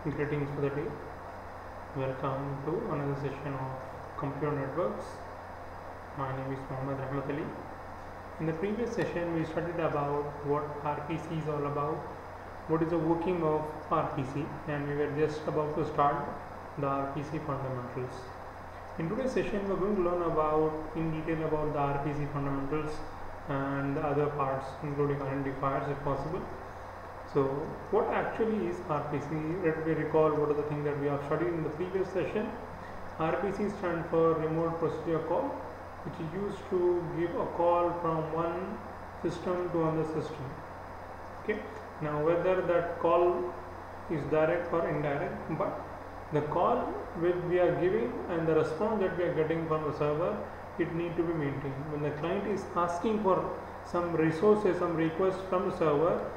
Greetings for the day. Welcome to another session of computer networks. My name is MOHAMMED. In the previous session, we studied about what RPC is all about, what is the working of RPC, and we were just about to start the RPC fundamentals. In today's session, we are going to learn in detail about the RPC fundamentals and the other parts, including identifiers if possible. So, what actually is RPC? Let me recall what are the things that we have studied in the previous session. RPC stands for Remote Procedure Call, which is used to give a call from one system to another system. Okay. Now, whether that call is direct or indirect, but the call which we are giving and the response that we are getting from the server, it need to be maintained. When the client is asking for some resources, some requests from the server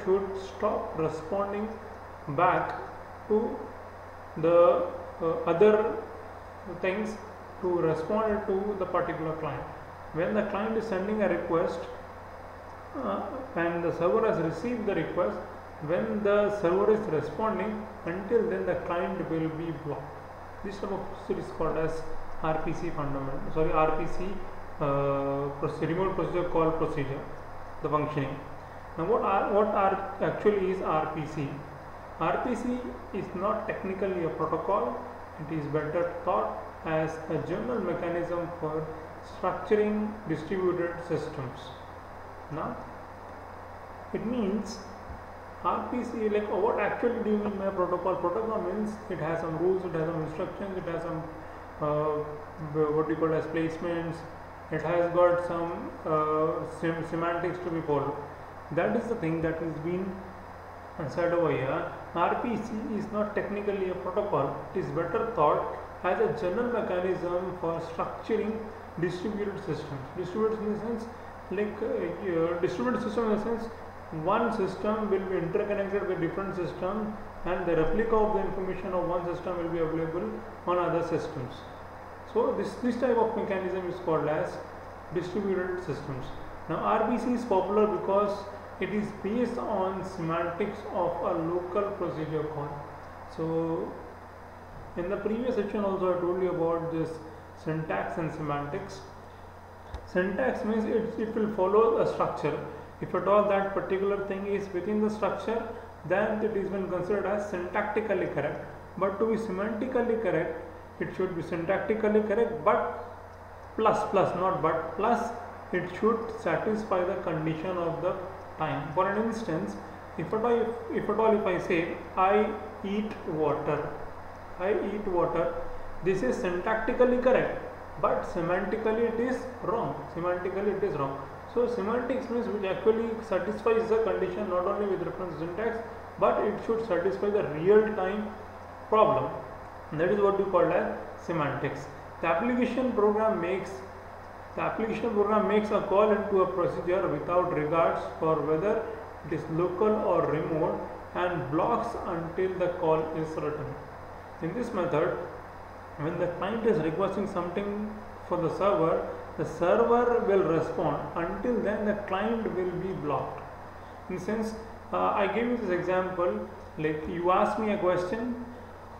should stop responding back to the other things to respond to the particular client. When the client is sending a request and the server has received the request, when the server is responding, until then the client will be blocked. This type of procedure is called as RPC remote procedure call procedure, the functioning. Now, what actually is RPC? RPC is not technically a protocol. It is better thought as a general mechanism for structuring distributed systems. Now, it means RPC, like what actually do you mean by protocol? Protocol means it has some rules, it has some instructions, it has some what we call as placements, it has got some semantics to be followed. That is the thing that is being said over here. RPC is not technically a protocol. It is better thought as a general mechanism for structuring distributed systems. Distributed in the sense, distributed system in the sense, one system will be interconnected with different systems, and the replica of the information of one system will be available on other systems. So this type of mechanism is called as distributed systems. Now, RPC is popular because it is based on semantics of a local procedure call. So, in the previous section also I told you about this syntax and semantics. Syntax means it will follow a structure. If at all that particular thing is within the structure, then it is been considered as syntactically correct. But to be semantically correct, it should be syntactically correct, but plus, it should satisfy the condition of the time. For an instance, if I say I eat water, this is syntactically correct, but semantically it is wrong. So semantics means which actually satisfies the condition not only with reference to syntax, but it should satisfy the real time problem. That is what we call as semantics. The application program makes a call into a procedure without regards for whether it is local or remote, and blocks until the call is written. In this method, when the client is requesting something for the server will respond. Until then, the client will be blocked. In the sense, I gave you this example, like you ask me a question,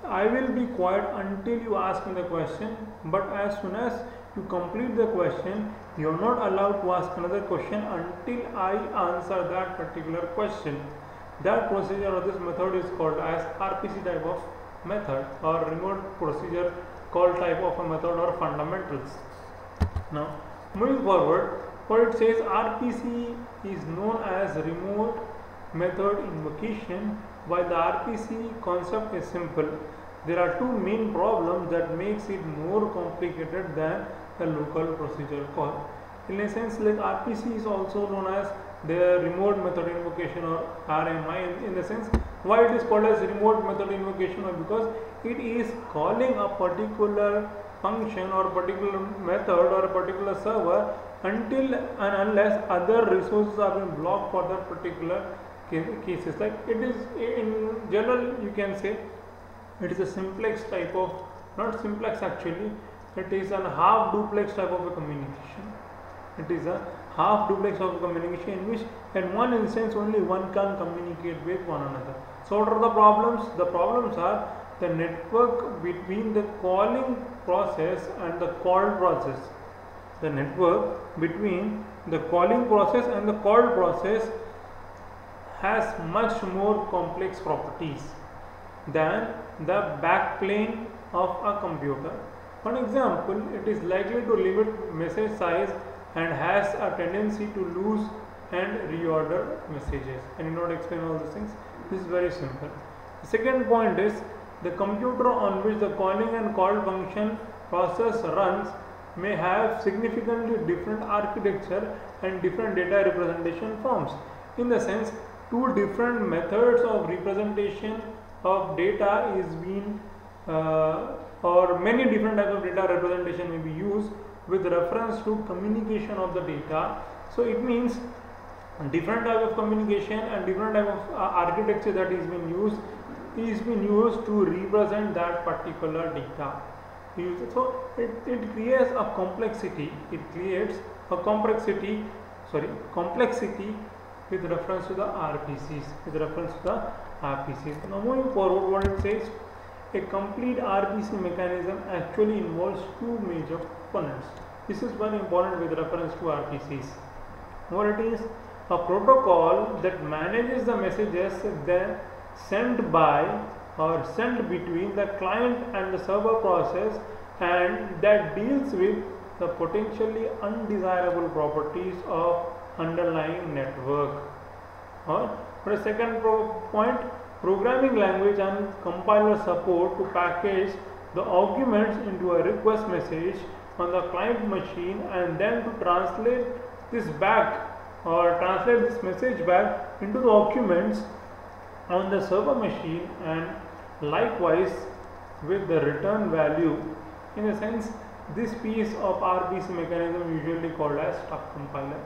I will be quiet until you ask me the question, but as soon as you complete the question, you are not allowed to ask another question until I answer that particular question. That procedure or this method is called as RPC type of method, or remote procedure call type of a method, or fundamentals. Now, moving forward, what it says, RPC is known as remote method invocation. While the RPC concept is simple, there are two main problems that makes it more complicated than the local procedure call. In a sense, like RPC is also known as the remote method invocation, or RMI, in the sense, why it is called as remote method invocation? Because it is calling a particular function or particular method or a particular server until and unless other resources are being blocked for that particular cases. Like it is in general, you can say it is a simplex type of, not simplex actually, it is a half duplex type of a communication. It is a half duplex of communication in which at one instance only one can communicate with one another. So what are the problems? The problems are the network between the calling process and the called process. The network between the calling process and the called process has much more complex properties than the backplane of a computer. For example, it is likely to limit message size and has a tendency to lose and reorder messages. I need not explain all these things. This is very simple. The second point is the computer on which the calling and called function process runs may have significantly different architecture and different data representation forms. In the sense, two different methods of representation of data is being or many different types of data representation may be used with reference to communication of the data. So it means different type of communication and different type of architecture that is being used to represent that particular data. So it creates a complexity. It creates a complexity with reference to the RPCs. Now moving forward, what it says, a complete RPC mechanism actually involves two major components. This is very important with reference to RPCs. What it is? A protocol that manages the messages then sent by or sent between the client and the server process, and that deals with the potentially undesirable properties of underlying network. Or for the second point, programming language and compiler support to package the arguments into a request message on the client machine and then to translate this message back into the arguments on the server machine, and likewise with the return value. In a sense, this piece of RPC mechanism usually called as stuck compiler.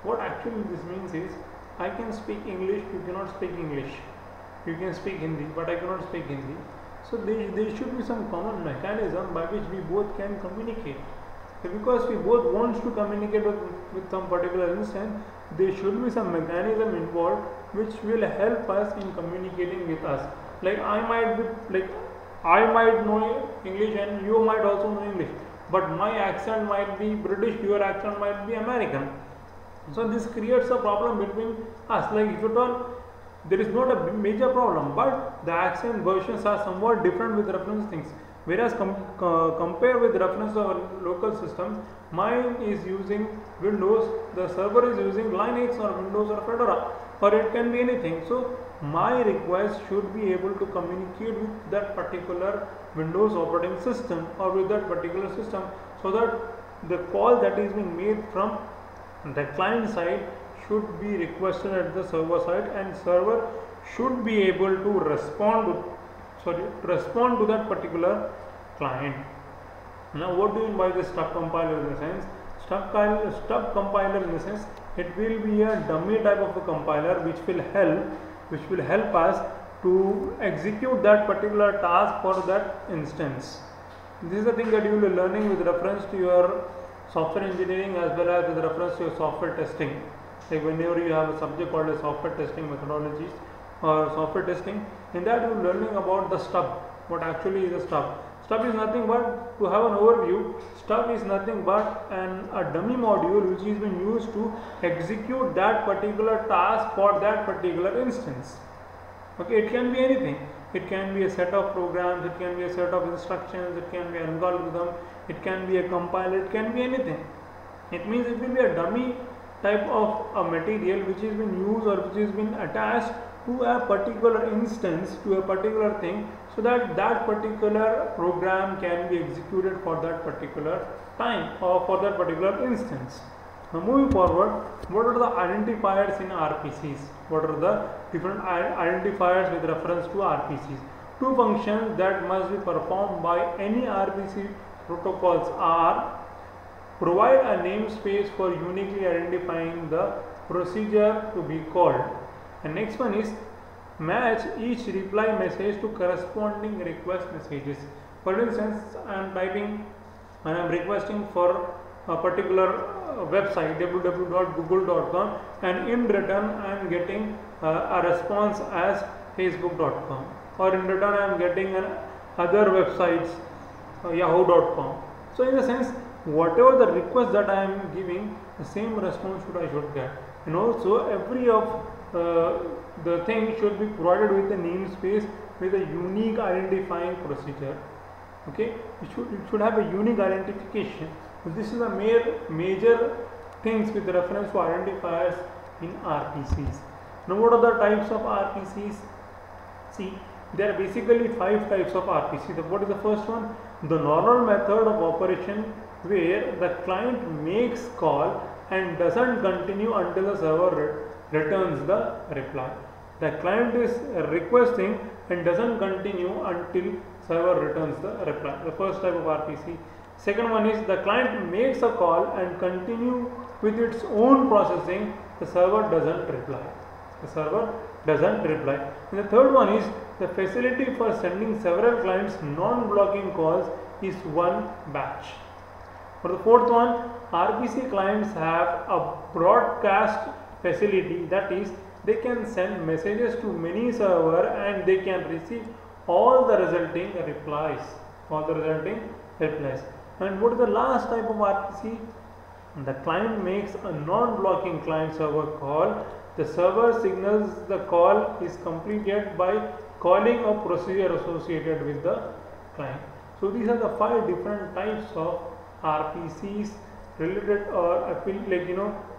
What actually this means is, I can speak English, you cannot speak English. You can speak Hindi, but I cannot speak Hindi. So there should be some common mechanism by which we both can communicate. So because we both want to communicate with some particular instance, there should be some mechanism involved which will help us in communicating with us. Like I might know English and you might also know English, but my accent might be British, your accent might be American. So this creates a problem between us. Like if at all, there is not a major problem, but the accent versions are somewhat different with reference things. Whereas compare with reference to our local system, mine is using Windows, the server is using Linux or Windows or Fedora, or it can be anything. So my request should be able to communicate with that particular Windows operating system or with that particular system, so that the call that is being made from the client side should be requested at the server side, and server should be able to respond to that particular client. Now what do you mean by the stuck compiler in the sense? Stuck compiler in the sense, it will be a dummy type of a compiler which will help us to execute that particular task for that instance. This is the thing that you will be learning with reference to your software engineering as well as with reference to your software testing. Like whenever you have a subject called as software testing methodologies or software testing, in that you are learning about the stub. What actually is a stub? Stub is nothing but, to have an overview, stub is nothing but a dummy module which is being used to execute that particular task for that particular instance. Okay, it can be anything. It can be a set of programs, it can be a set of instructions, it can be an algorithm, it can be a compiler, it can be anything. It means it will be a dummy type of a material which is being used or which is being attached to a particular instance, to a particular thing, so that that particular program can be executed for that particular time or for that particular instance. Now moving forward, what are the identifiers in RPCs? What are the different identifiers with reference to RPCs? Two functions that must be performed by any RPC protocols are: provide a namespace for uniquely identifying the procedure to be called, and next one is match each reply message to corresponding request messages. For instance, I am typing and I am requesting for a particular website www.google.com, and in return I am getting a response as facebook.com, or in return I am getting other websites, yahoo.com. So in the sense, whatever the request that I am giving, the same response I should get. And also every of the thing should be provided with a namespace with a unique identifying procedure. Okay, it should have a unique identification. So this is the major things with reference to identifiers in RPCs. Now what are the types of RPCs? See, there are basically 5 types of RPC. What is the first one? The normal method of operation where the client makes call and doesn't continue until the server returns the reply. The client is requesting and doesn't continue until server returns the reply. The first type of RPC. Second one is the client makes a call and continue with its own processing. The server doesn't reply. The server doesn't reply. And the third one is the facility for sending several clients non-blocking calls is one batch. For the fourth one, RPC clients have a broadcast facility, that is, they can send messages to many servers and they can receive all the resulting replies. And what is the last type of RPC? The client makes a non-blocking client server call. The server signals the call is completed by calling a procedure associated with the client. So these are the 5 different types of RPCs related, or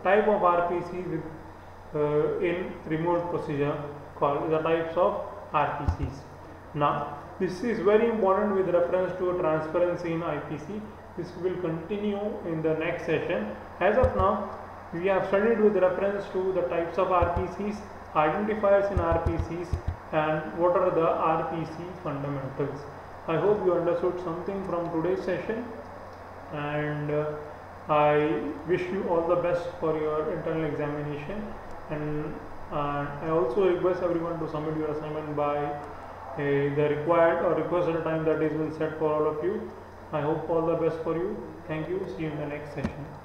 type of RPCs with in remote procedure call, the types of RPCs. Now this is very important with reference to transparency in IPC. This will continue in the next session. As of now, we have studied with reference to the types of RPCs, identifiers in RPCs, and what are the RPC fundamentals. I hope you understood something from today's session, and I wish you all the best for your internal examination, and I also request everyone to submit your assignment by the required or requested time that is been set for all of you. I hope all the best for you. Thank you. See you in the next session.